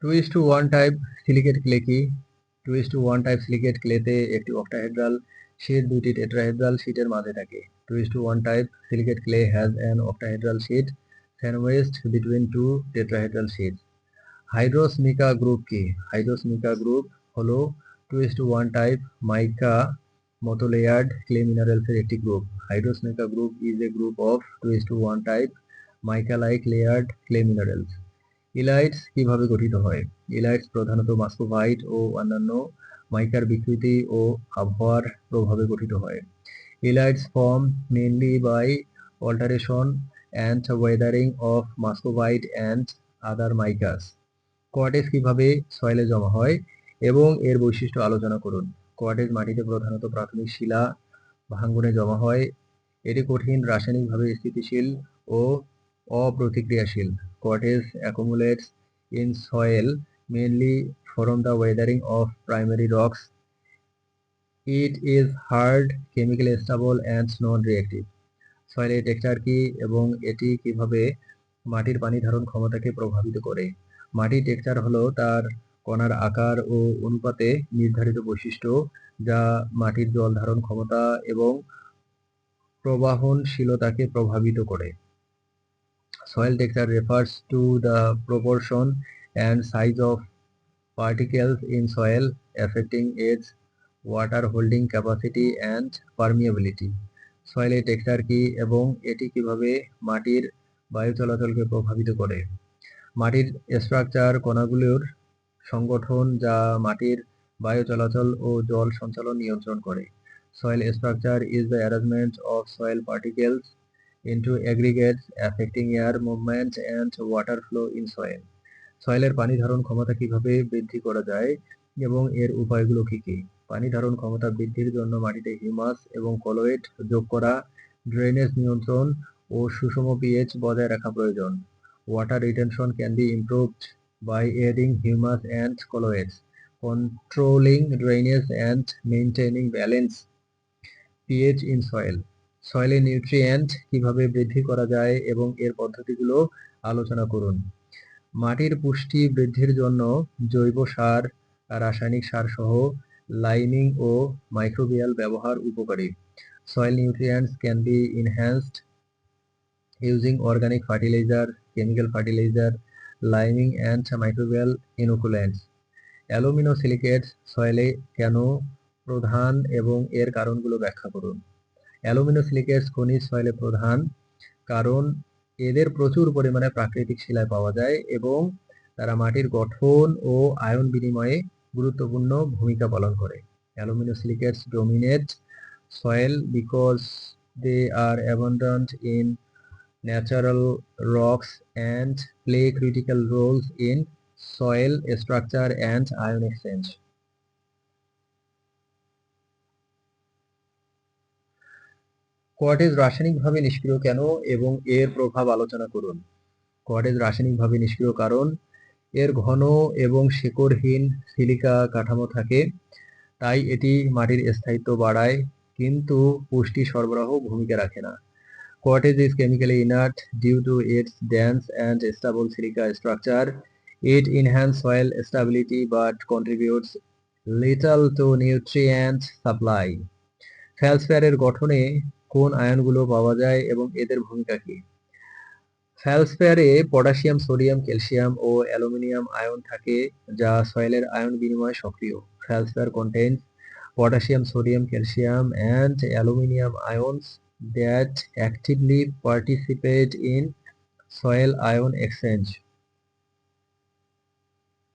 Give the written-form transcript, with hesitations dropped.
2:1 type silicate clay কি? 2:1 type silicate ক্লেতে একটি octahedral sheet দুইটি টেট্রাহেড্রাল শীটের মাঝে থাকে। 2:1 type silicate clay has an octahedral sheet sandwiched between two tetrahedral sheets. Hydrous mica group কি? Hydrous mica group হলো 2:1 type মাইকা মতো লেয়ার্ড ক্লে মিনারেলসের একটি গ্রুপ। Hydrous mica group is a group of 2:1 type mica like layered clay minerals. Illites কিভাবে গঠিত হয়? ইলাইটস প্রধানত মাস্কোভাইট ও অন্যান্য মাইকার বিকৃতি ও আবহাওয়ার প্রভাবে গঠিত হয়। Illites form mainly by alteration and weathering of muscovite and other micas. Quartz কিভাবে সয়েলে জমা হয় এবং এর বৈশিষ্ট্য আলোচনা করুন। কোয়ার্টেজ মাটিতে প্রধানত প্রাথমিক শিলা ভাঙ্গনে জমা হয়। এটি কঠিন, রাসায়নিকভাবে স্থিতিশীল ও অপ্রতিক্রিয়াশীল। Quartz accumulates in soil mainly from the weathering of primary rocks. It is hard, chemically stable and non-reactive. সয়েলের টেক্সচার কি এবং এটি কিভাবে মাটির পানি ধারণ ক্ষমতাকে প্রভাবিত করে? মাটির টেক্সচার হলো তার কণার আকার ও অনুপাতে নির্ধারিত বৈশিষ্ট্য যা মাটির জল ধারণ ক্ষমতা এবং প্রবাহনশীলতাকে প্রভাবিত করে। Soil texture refers to the proportion and size of particles in soil affecting its water holding capacity and permeability. সয়েলের টেক্সচার কি এবং এটি কিভাবে মাটির বায়ু চলাচলকে প্রভাবিত করে? মাটির স্ট্রাকচার কণাগুলোর সংগঠন যা মাটির বায়ু চলাচল ও জল সঞ্চালন নিয়ন্ত্রণ করে। Soil structure is the arrangement of soil particles into aggregates affecting air movement and water flow in soil. সয়েলের পানি ধারণ ক্ষমতা কিভাবে বৃদ্ধি করা যায় এবং এর উপায়গুলো কি কি? পানি ধারণ ক্ষমতা বৃদ্ধির জন্য মাটিতে হিউমাস এবং কলোয়েড যোগ করা, ড্রেনেজ নিয়ন্ত্রণ ও সুষম পিএইচ বজায় রাখা প্রয়োজন। Water retention can be improved by adding humus and colloids, controlling drainage and maintaining balance pH in soil. সয়েলে নিউট্রিয়েন্ট কিভাবে বৃদ্ধি করা যায় এবং এর পদ্ধতিগুলো আলোচনা করুন। মাটির পুষ্টি বৃদ্ধির জন্য জৈব সার, রাসায়নিক সার সহ লাইমিং ও মাইক্রোবিয়াল ব্যবহার উপকারী। Soil nutrients can be enhanced using organic fertilizer, chemical fertilizer, liming and microbial inoculants. অ্যালুমিনোসিলিকেটস সয়েলে কেন প্রধান এবং এর কারণগুলো ব্যাখ্যা করুন। অ্যালুমিনোসিলিকেটস খনিজ সয়েলে প্রধান কারণ এদের প্রচুর পরিমাণে প্রাকৃতিক শিলায় পাওয়া যায় এবং তারা মাটির গঠন ও আয়ন বিনিময়ে গুরুত্বপূর্ণ ভূমিকা পালন করে। Aluminosilicates dominate soil because they are abundant in natural rocks and play critical roles in soil structure and ion exchange. কোয়ার্টেজ রাসায়নিকভাবে নিষ্ক্রিয় কেন এবং এর প্রভাব আলোচনা করুন। কোয়ার্টেজ রাসায়নিকভাবে নিষ্ক্রিয় কারণ এর ঘন এবং শেকড়হীন সিলিকা কাঠামো থাকে, তাই এটি মাটির স্থায়িত্ব বাড়ায় কিন্তু পুষ্টি সরবরাহ ভূমিকা রাখে না। Quartz is chemically inert due to its dense and stable silica structure. It enhances soil stability but contributes little to nutrient supply. ফেলসফেয়ারের গঠনে কোন আয়নগুলো পাওয়া যায় এবং এদের ভূমিকা কি? ফেলসফেয়ারে পটাশিয়াম, সোডিয়াম, ক্যালসিয়াম ও অ্যালুমিনিয়াম আয়ন থাকে যা সয়েলের আয়ন বিনিময়ে সক্রিয়। ফেলসফেয়ার contains potassium, sodium, calcium and aluminum ions that actively participate in soil ion exchange.